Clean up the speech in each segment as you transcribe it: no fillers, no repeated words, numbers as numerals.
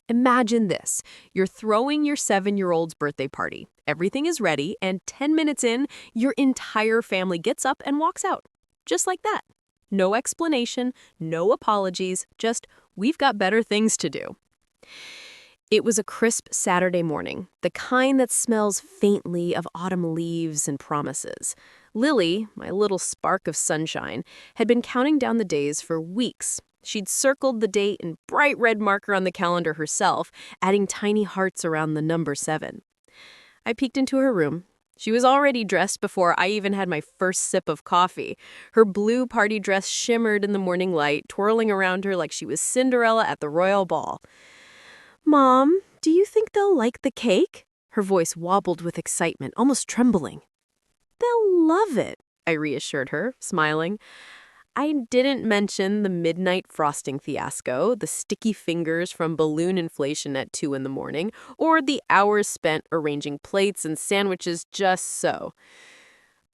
Imagine this. You're throwing your 7-year-old's birthday party. Everything is ready, and 10 minutes in, your entire family gets up and walks out. Just like that. No explanation, no apologies, just, we've got better things to do. It was a crisp Saturday morning, the kind that smells faintly of autumn leaves and promises. Lily, my little spark of sunshine, had been counting down the days for weeks. She'd circled the date in bright red marker on the calendar herself, adding tiny hearts around the number 7. I peeked into her room. She was already dressed before I even had my first sip of coffee. Her blue party dress shimmered in the morning light, twirling around her like she was Cinderella at the royal ball. "Mom, do you think they'll like the cake?" Her voice wobbled with excitement, almost trembling. "They'll love it," I reassured her, smiling. I didn't mention the midnight frosting fiasco, the sticky fingers from balloon inflation at 2 in the morning, or the hours spent arranging plates and sandwiches just so.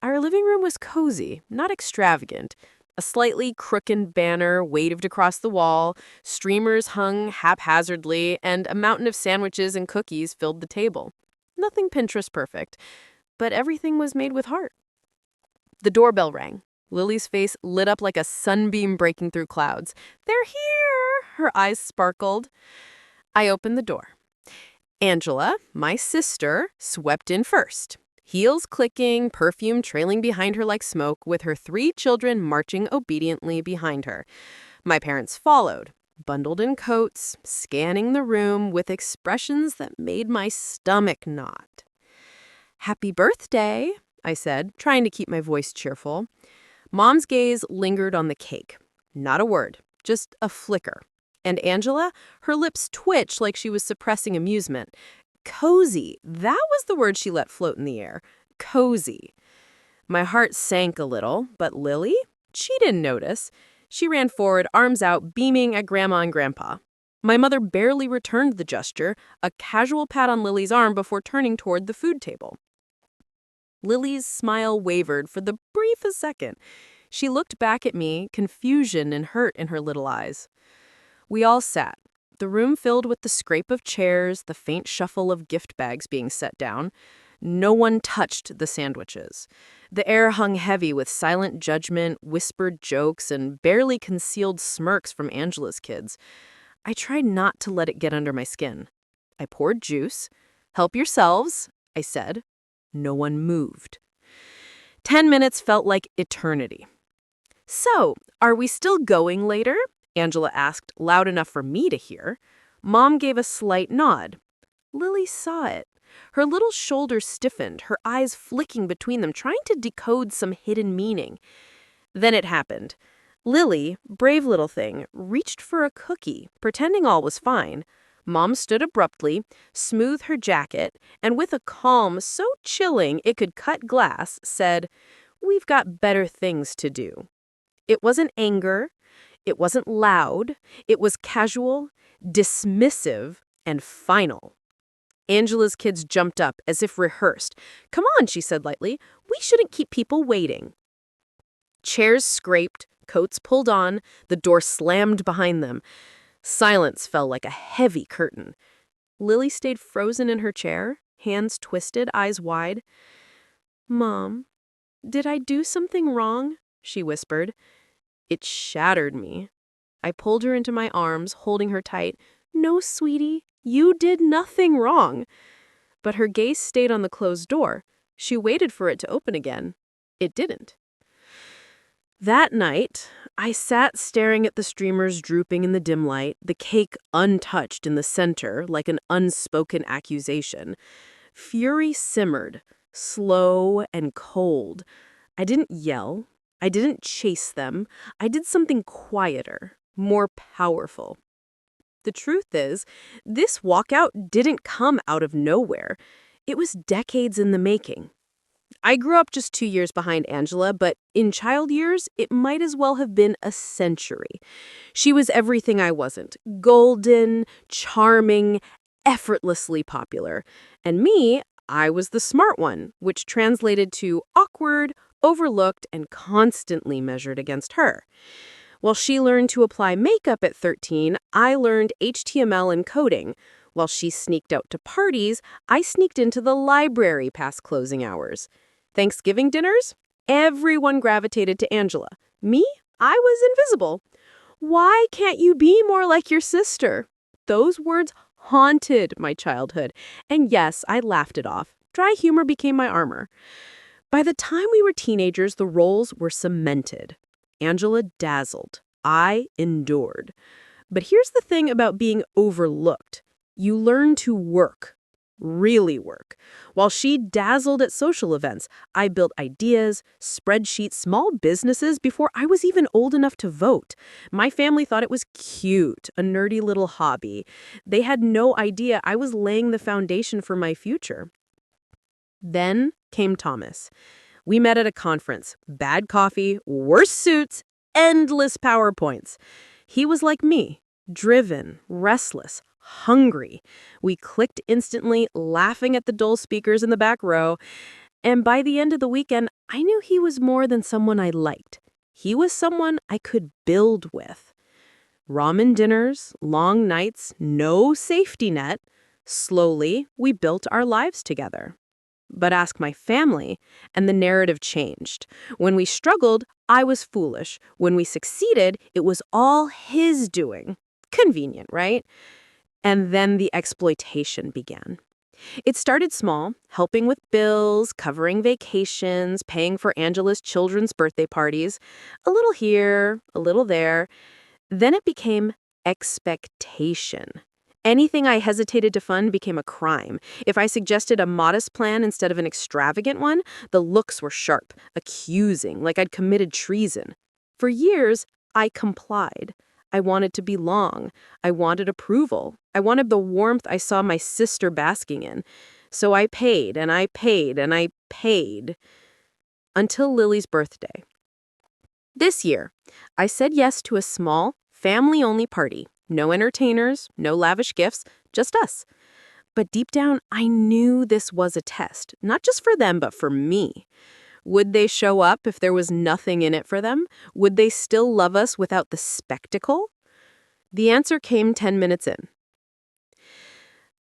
Our living room was cozy, not extravagant. A slightly crooked banner waved across the wall, streamers hung haphazardly, and a mountain of sandwiches and cookies filled the table. Nothing Pinterest perfect, but everything was made with heart. The doorbell rang. Lily's face lit up like a sunbeam breaking through clouds. "They're here!" Her eyes sparkled. I opened the door. Angela, my sister, swept in first. Heels clicking, perfume trailing behind her like smoke, with her 3 children marching obediently behind her. My parents followed, bundled in coats, scanning the room with expressions that made my stomach knot. "Happy birthday," I said, trying to keep my voice cheerful. Mom's gaze lingered on the cake. Not a word, just a flicker. And Angela, her lips twitched like she was suppressing amusement. Cozy, that was the word she let float in the air. Cozy. My heart sank a little, but Lily? She didn't notice. She ran forward, arms out, beaming at Grandma and Grandpa. My mother barely returned the gesture, a casual pat on Lily's arm before turning toward the food table. Lily's smile wavered for the briefest second. She looked back at me, confusion and hurt in her little eyes. We all sat, the room filled with the scrape of chairs, the faint shuffle of gift bags being set down. No one touched the sandwiches. The air hung heavy with silent judgment, whispered jokes, and barely concealed smirks from Angela's kids. I tried not to let it get under my skin. I poured juice. "Help yourselves," I said. No one moved. 10 minutes felt like eternity. "So, are we still going later?" Angela asked, loud enough for me to hear. Mom gave a slight nod. Lily saw it. Her little shoulders stiffened, her eyes flicking between them, trying to decode some hidden meaning. Then it happened. Lily, brave little thing, reached for a cookie, pretending all was fine. Mom stood abruptly, smoothed her jacket, and with a calm so chilling it could cut glass, said, "We've got better things to do." It wasn't anger. It wasn't loud. It was casual, dismissive, and final. Angela's kids jumped up as if rehearsed. "Come on," she said lightly. "We shouldn't keep people waiting." Chairs scraped, coats pulled on, the door slammed behind them. Silence fell like a heavy curtain. Lily stayed frozen in her chair, hands twisted, eyes wide. "Mom, did I do something wrong?" she whispered. It shattered me. I pulled her into my arms, holding her tight. "No, sweetie, you did nothing wrong." But her gaze stayed on the closed door. She waited for it to open again. It didn't. That night, I sat staring at the streamers drooping in the dim light, the cake untouched in the center like an unspoken accusation. Fury simmered, slow and cold. I didn't yell. I didn't chase them. I did something quieter, more powerful. The truth is, this walkout didn't come out of nowhere. It was decades in the making. I grew up just 2 years behind Angela, but in child years, it might as well have been a century. She was everything I wasn't. Golden, charming, effortlessly popular. And me, I was the smart one, which translated to awkward, overlooked, and constantly measured against her. While she learned to apply makeup at 13, I learned HTML and coding. While she sneaked out to parties, I sneaked into the library past closing hours. Thanksgiving dinners? Everyone gravitated to Angela. Me? I was invisible. Why can't you be more like your sister? Those words haunted my childhood. And yes, I laughed it off. Dry humor became my armor. By the time we were teenagers, the roles were cemented. Angela dazzled. I endured. But here's the thing about being overlooked. You learn to work. Really work. While she dazzled at social events, I built ideas, spreadsheets, small businesses before I was even old enough to vote. My family thought it was cute, a nerdy little hobby. They had no idea I was laying the foundation for my future. Then came Thomas. We met at a conference. Bad coffee, worse suits, endless PowerPoints. He was like me, driven, restless, hungry. We clicked instantly, laughing at the dull speakers in the back row. And by the end of the weekend, I knew he was more than someone I liked. He was someone I could build with. Ramen dinners, long nights, no safety net. Slowly, we built our lives together. But ask my family, and the narrative changed. When we struggled, I was foolish. When we succeeded, it was all his doing. Convenient, right? And then the exploitation began. It started small, helping with bills, covering vacations, paying for Angela's children's birthday parties. A little here, a little there. Then it became expectation. Anything I hesitated to fund became a crime. If I suggested a modest plan instead of an extravagant one, the looks were sharp, accusing, like I'd committed treason. For years, I complied. I wanted to belong. I wanted approval. I wanted the warmth I saw my sister basking in. So I paid, and I paid, and I paid. Until Lily's birthday. This year, I said yes to a small, family-only party. No entertainers, no lavish gifts, just us. But deep down, I knew this was a test, not just for them, but for me. Would they show up if there was nothing in it for them? Would they still love us without the spectacle? The answer came 10 minutes in.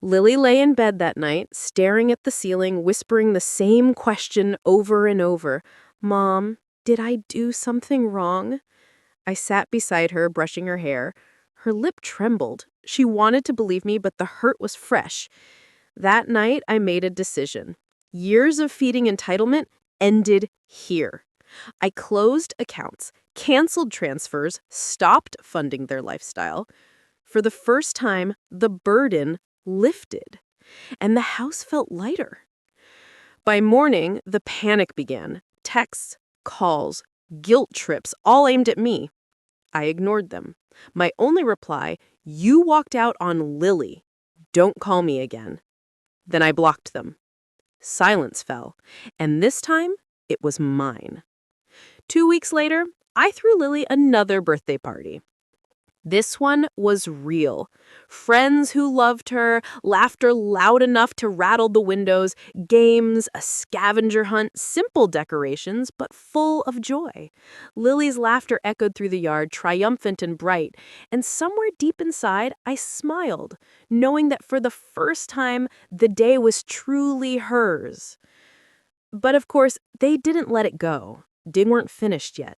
Lily lay in bed that night, staring at the ceiling, whispering the same question over and over. Mom, did I do something wrong? I sat beside her, brushing her hair. Her lip trembled. She wanted to believe me, but the hurt was fresh. That night, I made a decision. Years of feeding entitlement ended here. I closed accounts, canceled transfers, stopped funding their lifestyle. For the first time, the burden lifted, and the house felt lighter. By morning, the panic began. Texts, calls, guilt trips, all aimed at me. I ignored them. My only reply, you walked out on Lily. Don't call me again. Then I blocked them. Silence fell, and this time, it was mine. 2 weeks later, I threw Lily another birthday party. This one was real. Friends who loved her, laughter loud enough to rattle the windows, games, a scavenger hunt, simple decorations, but full of joy. Lily's laughter echoed through the yard, triumphant and bright, and somewhere deep inside, I smiled, knowing that for the first time, the day was truly hers. But of course, they didn't let it go. They weren't finished yet.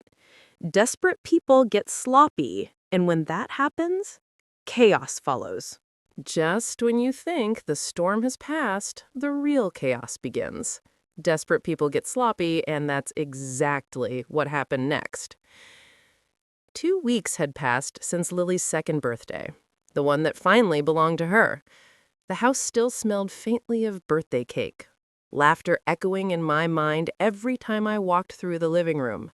Desperate people get sloppy. And when that happens, chaos follows. Just when you think the storm has passed, the real chaos begins. Desperate people get sloppy, and that's exactly what happened next. 2 weeks had passed since Lily's second birthday, the one that finally belonged to her. The house still smelled faintly of birthday cake, laughter echoing in my mind every time I walked through the living room.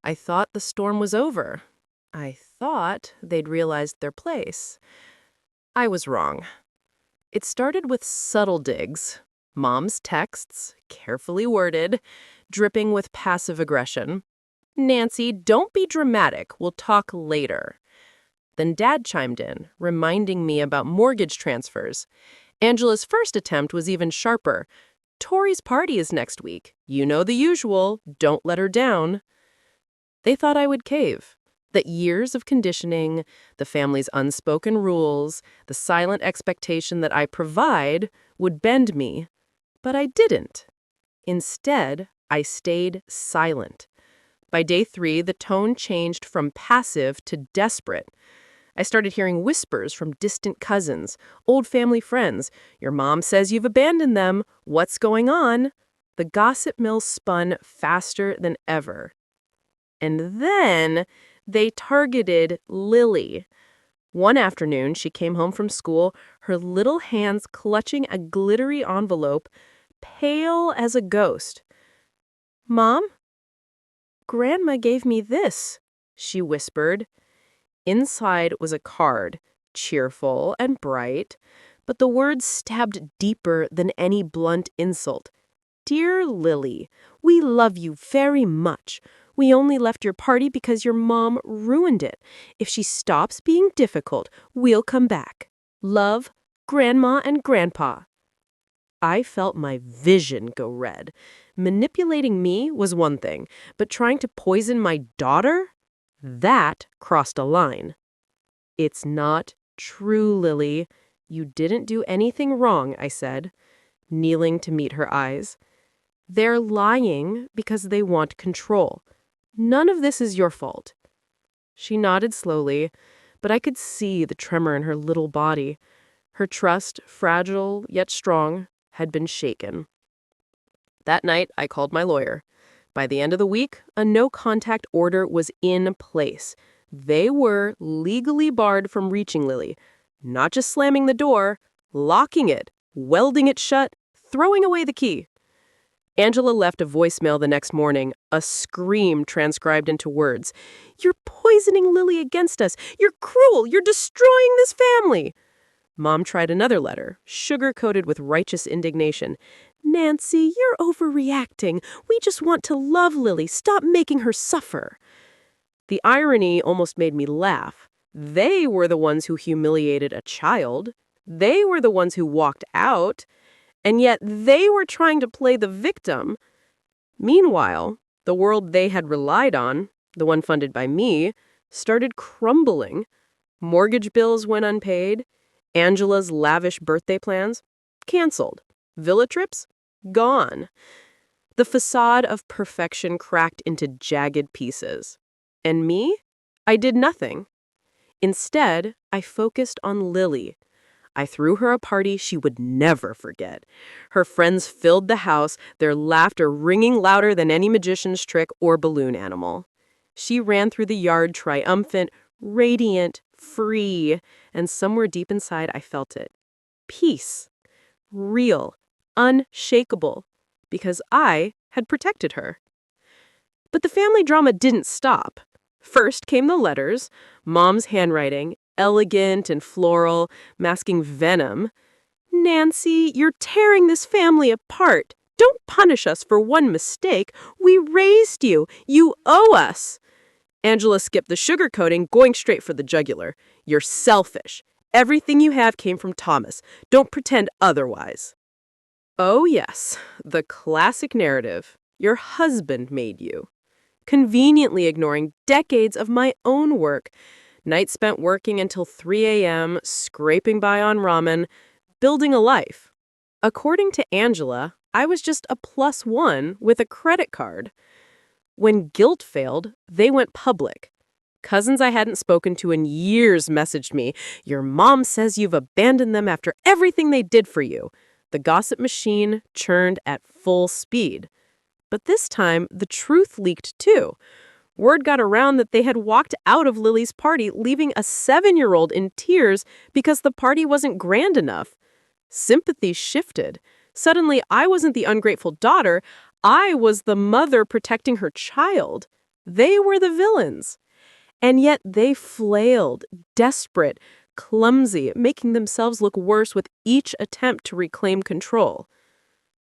I thought the storm was over. I thought they'd realized their place. I was wrong. It started with subtle digs, Mom's texts, carefully worded, dripping with passive aggression. Nancy, don't be dramatic, we'll talk later. Then Dad chimed in, reminding me about mortgage transfers. Angela's first attempt was even sharper. Tori's party is next week. You know the usual, don't let her down. They thought I would cave. That years of conditioning, the family's unspoken rules, the silent expectation that I provide would bend me. But I didn't. Instead, I stayed silent. By day 3, the tone changed from passive to desperate. I started hearing whispers from distant cousins, old family friends. Your mom says you've abandoned them. What's going on? The gossip mill spun faster than ever. And then they targeted Lily. One afternoon, she came home from school, her little hands clutching a glittery envelope, pale as a ghost. "Mom, Grandma gave me this," she whispered. Inside was a card, cheerful and bright, but the words stabbed deeper than any blunt insult. "Dear Lily, we love you very much. We only left your party because your mom ruined it. If she stops being difficult, we'll come back. Love, Grandma and Grandpa." I felt my vision go red. Manipulating me was one thing, but trying to poison my daughter? That crossed a line. "It's not true, Lily. You didn't do anything wrong," I said, kneeling to meet her eyes. "They're lying because they want control. None of this is your fault." She nodded slowly, but I could see the tremor in her little body. Her trust, fragile yet strong, had been shaken. That night, I called my lawyer. By the end of the week, a no-contact order was in place. They were legally barred from reaching Lily, not just slamming the door, locking it, welding it shut, throwing away the key. Angela left a voicemail the next morning, a scream transcribed into words. "You're poisoning Lily against us. You're cruel. You're destroying this family." Mom tried another letter, sugar-coated with righteous indignation. "Nancy, you're overreacting. We just want to love Lily. Stop making her suffer." The irony almost made me laugh. They were the ones who humiliated a child. They were the ones who walked out. And yet they were trying to play the victim. Meanwhile, the world they had relied on, the one funded by me, started crumbling. Mortgage bills went unpaid. Angela's lavish birthday plans? Canceled. Villa trips? Gone. The facade of perfection cracked into jagged pieces. And me? I did nothing. Instead, I focused on Lily. I threw her a party she would never forget. Her friends filled the house, their laughter ringing louder than any magician's trick or balloon animal. She ran through the yard triumphant, radiant, free, and somewhere deep inside I felt it. Peace. Real. Unshakable. Because I had protected her. But the family drama didn't stop. First came the letters, Mom's handwriting, elegant and floral, masking venom. "Nancy, you're tearing this family apart. Don't punish us for one mistake. We raised you. You owe us." Angela skipped the sugarcoating, going straight for the jugular. "You're selfish. Everything you have came from Thomas. Don't pretend otherwise." Oh yes, the classic narrative. Your husband made you. Conveniently ignoring decades of my own work. Nights spent working until 3 a.m., scraping by on ramen, building a life. According to Angela, I was just a +1 with a credit card. When guilt failed, they went public. Cousins I hadn't spoken to in years messaged me, "Your mom says you've abandoned them after everything they did for you." The gossip machine churned at full speed. But this time, the truth leaked too. Word got around that they had walked out of Lily's party, leaving a 7-year-old in tears because the party wasn't grand enough. Sympathy shifted. Suddenly, I wasn't the ungrateful daughter. I was the mother protecting her child. They were the villains. And yet they flailed, desperate, clumsy, making themselves look worse with each attempt to reclaim control.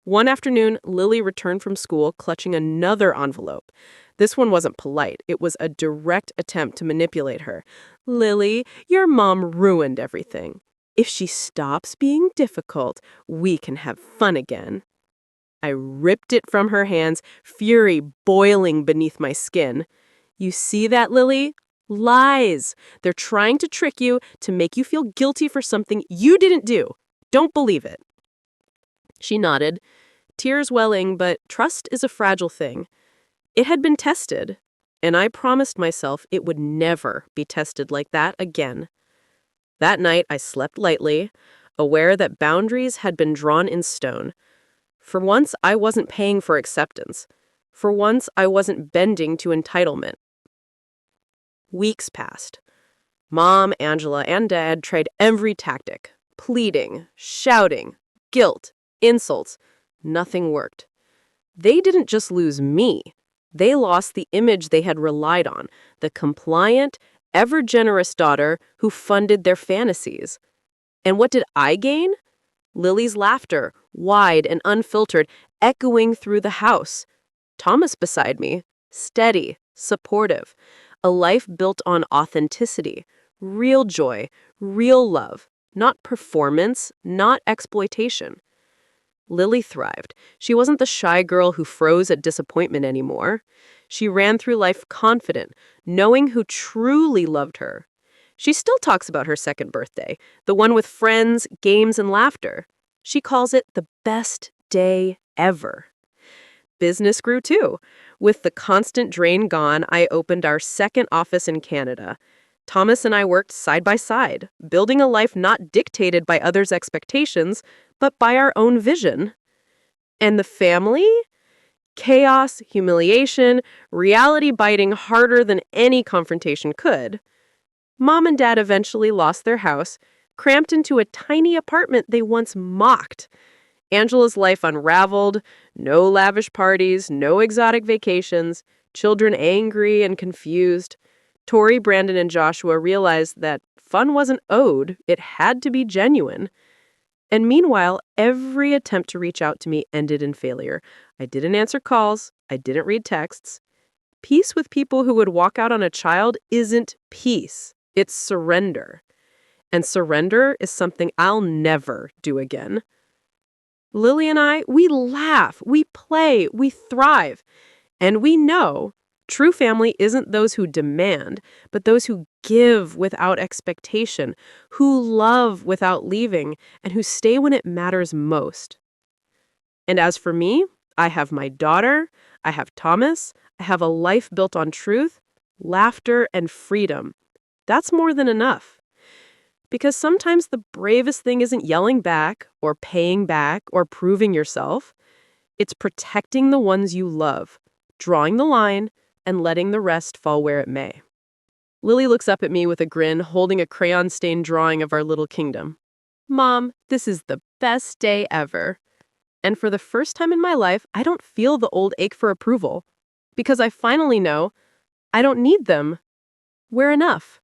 One afternoon, Lily returned from school clutching another envelope. This one wasn't polite. It was a direct attempt to manipulate her. "Lily, your mom ruined everything. If she stops being difficult, we can have fun again." I ripped it from her hands, fury boiling beneath my skin. "You see that, Lily? Lies. They're trying to trick you to make you feel guilty for something you didn't do. Don't believe it. She nodded, tears welling, but trust is a fragile thing. It had been tested, and I promised myself it would never be tested like that again. That night, I slept lightly, aware that boundaries had been drawn in stone. For once, I wasn't paying for acceptance. For once, I wasn't bending to entitlement. Weeks passed. Mom, Angela, and Dad tried every tactic. Pleading, shouting, guilt, insults. Nothing worked. They didn't just lose me. They lost the image they had relied on, the compliant, ever-generous daughter who funded their fantasies. And what did I gain? Lily's laughter, wide and unfiltered, echoing through the house. Thomas beside me, steady, supportive. A life built on authenticity, real joy, real love, not performance, not exploitation. Lily thrived. She wasn't the shy girl who froze at disappointment anymore. She ran through life confident, knowing who truly loved her. She still talks about her second birthday, the one with friends, games, and laughter. She calls it the best day ever. Business grew too. With the constant drain gone, I opened our second office in Canada. Thomas and I worked side by side, building a life not dictated by others' expectations, but by our own vision. And the family? Chaos, humiliation, reality biting harder than any confrontation could. Mom and Dad eventually lost their house, cramped into a tiny apartment they once mocked. Angela's life unraveled, no lavish parties, no exotic vacations, children angry and confused. Tori, Brandon, and Joshua realized that fun wasn't owed, it had to be genuine. And meanwhile, every attempt to reach out to me ended in failure. I didn't answer calls, I didn't read texts. Peace with people who would walk out on a child isn't peace, it's surrender. And surrender is something I'll never do again. Lily and I, we laugh, we play, we thrive. And we know true family isn't those who demand, but those who give without expectation, who love without leaving, and who stay when it matters most. And as for me, I have my daughter, I have Thomas, I have a life built on truth, laughter, and freedom. That's more than enough. Because sometimes the bravest thing isn't yelling back, or paying back, or proving yourself. It's protecting the ones you love, drawing the line, and letting the rest fall where it may. Lily looks up at me with a grin, holding a crayon-stained drawing of our little kingdom. Mom, this is the best day ever. And for the first time in my life, I don't feel the old ache for approval. Because I finally know I don't need them. We're enough.